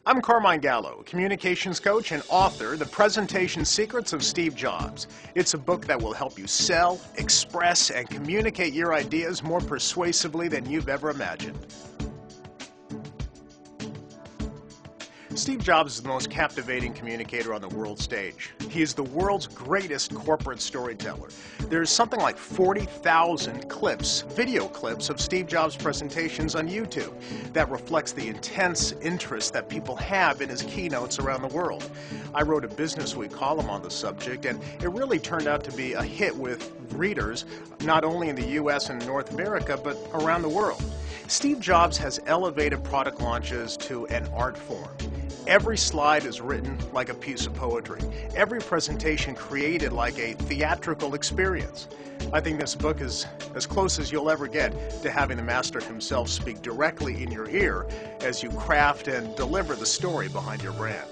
I'm Carmine Gallo, communications coach and author, The Presentation Secrets of Steve Jobs. It's a book that will help you sell, express, and communicate your ideas more persuasively than you've ever imagined. Steve Jobs is the most captivating communicator on the world stage. He is the world's greatest corporate storyteller. There's something like 40,000 clips, video clips of Steve Jobs' presentations on YouTube that reflects the intense interest that people have in his keynotes around the world. I wrote a Business Week column on the subject, and it really turned out to be a hit with readers, not only in the US and North America, but around the world. Steve Jobs has elevated product launches to an art form. Every slide is written like a piece of poetry. Every presentation created like a theatrical experience. I think this book is as close as you'll ever get to having the master himself speak directly in your ear as you craft and deliver the story behind your brand.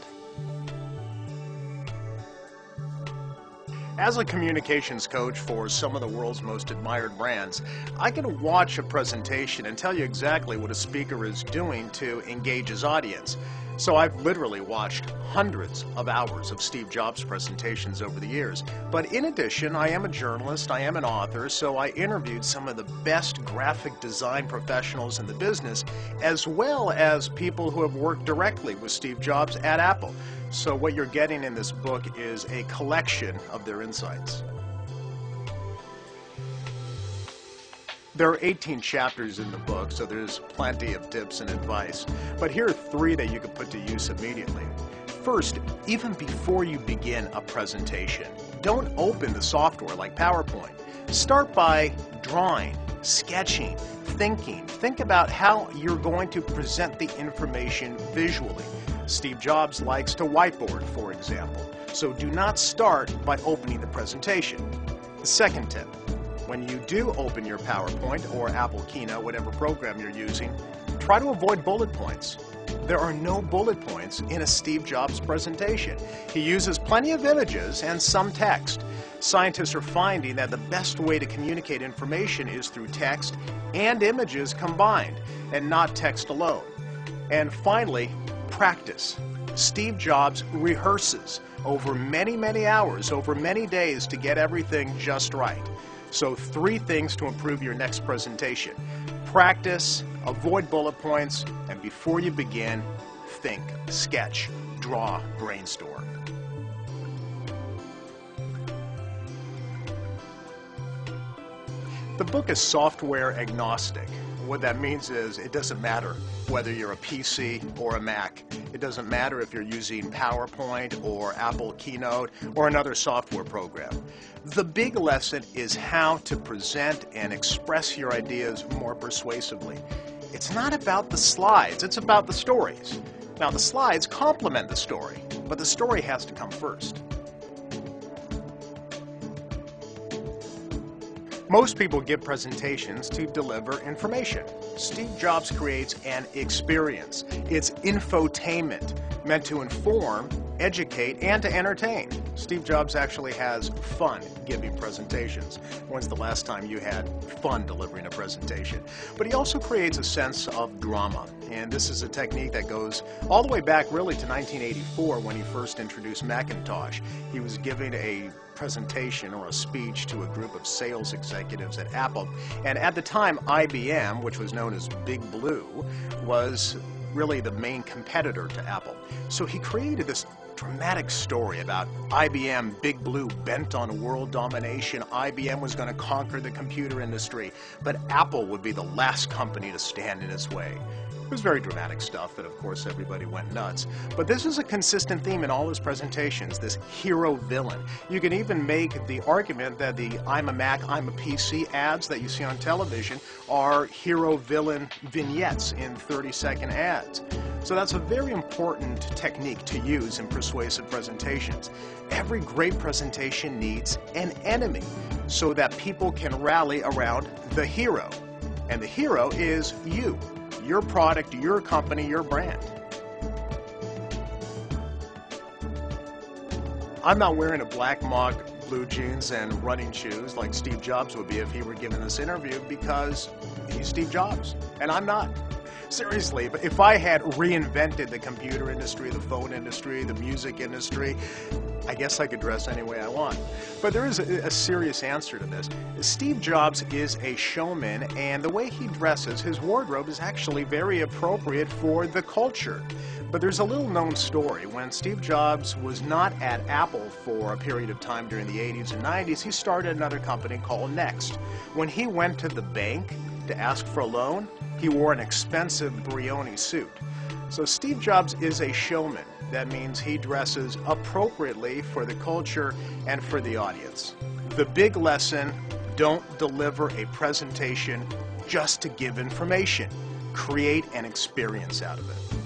As a communications coach for some of the world's most admired brands, I can watch a presentation and tell you exactly what a speaker is doing to engage his audience. So I've literally watched hundreds of hours of Steve Jobs presentations over the years. But in addition, I am a journalist, I am an author, so I interviewed some of the best graphic design professionals in the business, as well as people who have worked directly with Steve Jobs at Apple. So what you're getting in this book is a collection of their insights. There are 18 chapters in the book, so there's plenty of tips and advice. But here are 3 that you can put to use immediately. First, even before you begin a presentation, don't open the software like PowerPoint. Start by drawing, sketching, thinking. Think about how you're going to present the information visually. Steve Jobs likes to whiteboard, for example. So do not start by opening the presentation. The second tip. When you do open your PowerPoint or Apple Keynote, whatever program you're using, try to avoid bullet points. There are no bullet points in a Steve Jobs presentation. He uses plenty of images and some text. Scientists are finding that the best way to communicate information is through text and images combined, and not text alone. And finally, practice. Steve Jobs rehearses over many hours, over many days to get everything just right. So 3 things to improve your next presentation. Practice, avoid bullet points, and before you begin, think, sketch, draw, brainstorm. The book is software agnostic. What that means is it doesn't matter whether you're a PC or a Mac. It doesn't matter if you're using PowerPoint or Apple Keynote or another software program. The big lesson is how to present and express your ideas more persuasively. It's not about the slides, it's about the stories. Now, the slides complement the story, but the story has to come first. Most people give presentations to deliver information. Steve Jobs creates an experience. It's infotainment, meant to inform, educate, and to entertain. Steve Jobs actually has fun giving presentations. When's the last time you had fun delivering a presentation? But he also creates a sense of drama. And this is a technique that goes all the way back really to 1984 when he first introduced Macintosh. He was giving a presentation or a speech to a group of sales executives at Apple. And at the time, IBM, which was known as Big Blue, was really the main competitor to Apple. So he created this dramatic story about IBM, Big Blue, bent on world domination. IBM was going to conquer the computer industry, but Apple would be the last company to stand in its way. It was very dramatic stuff, and of course everybody went nuts. But this is a consistent theme in all his presentations, this hero-villain. You can even make the argument that the I'm a Mac, I'm a PC ads that you see on television are hero-villain vignettes in 30-second ads. So that's a very important technique to use in persuasive presentations. Every great presentation needs an enemy so that people can rally around the hero. And the hero is you. Your product, your company, your brand. I'm not wearing a black blue jeans and running shoes like Steve Jobs would be if he were given this interview, because he's Steve Jobs, and I'm not. Seriously, if I had reinvented the computer industry, the phone industry, the music industry, I guess I could dress any way I want. But there is a serious answer to this. Steve Jobs is a showman, and the way he dresses, his wardrobe is actually very appropriate for the culture. But there's a little known story. When Steve Jobs was not at Apple for a period of time during the 80s and 90s, he started another company called Next. When he went to the bank to ask for a loan, he wore an expensive Brioni suit. So Steve Jobs is a showman. That means he dresses appropriately for the culture and for the audience. The big lesson: don't deliver a presentation just to give information. Create an experience out of it.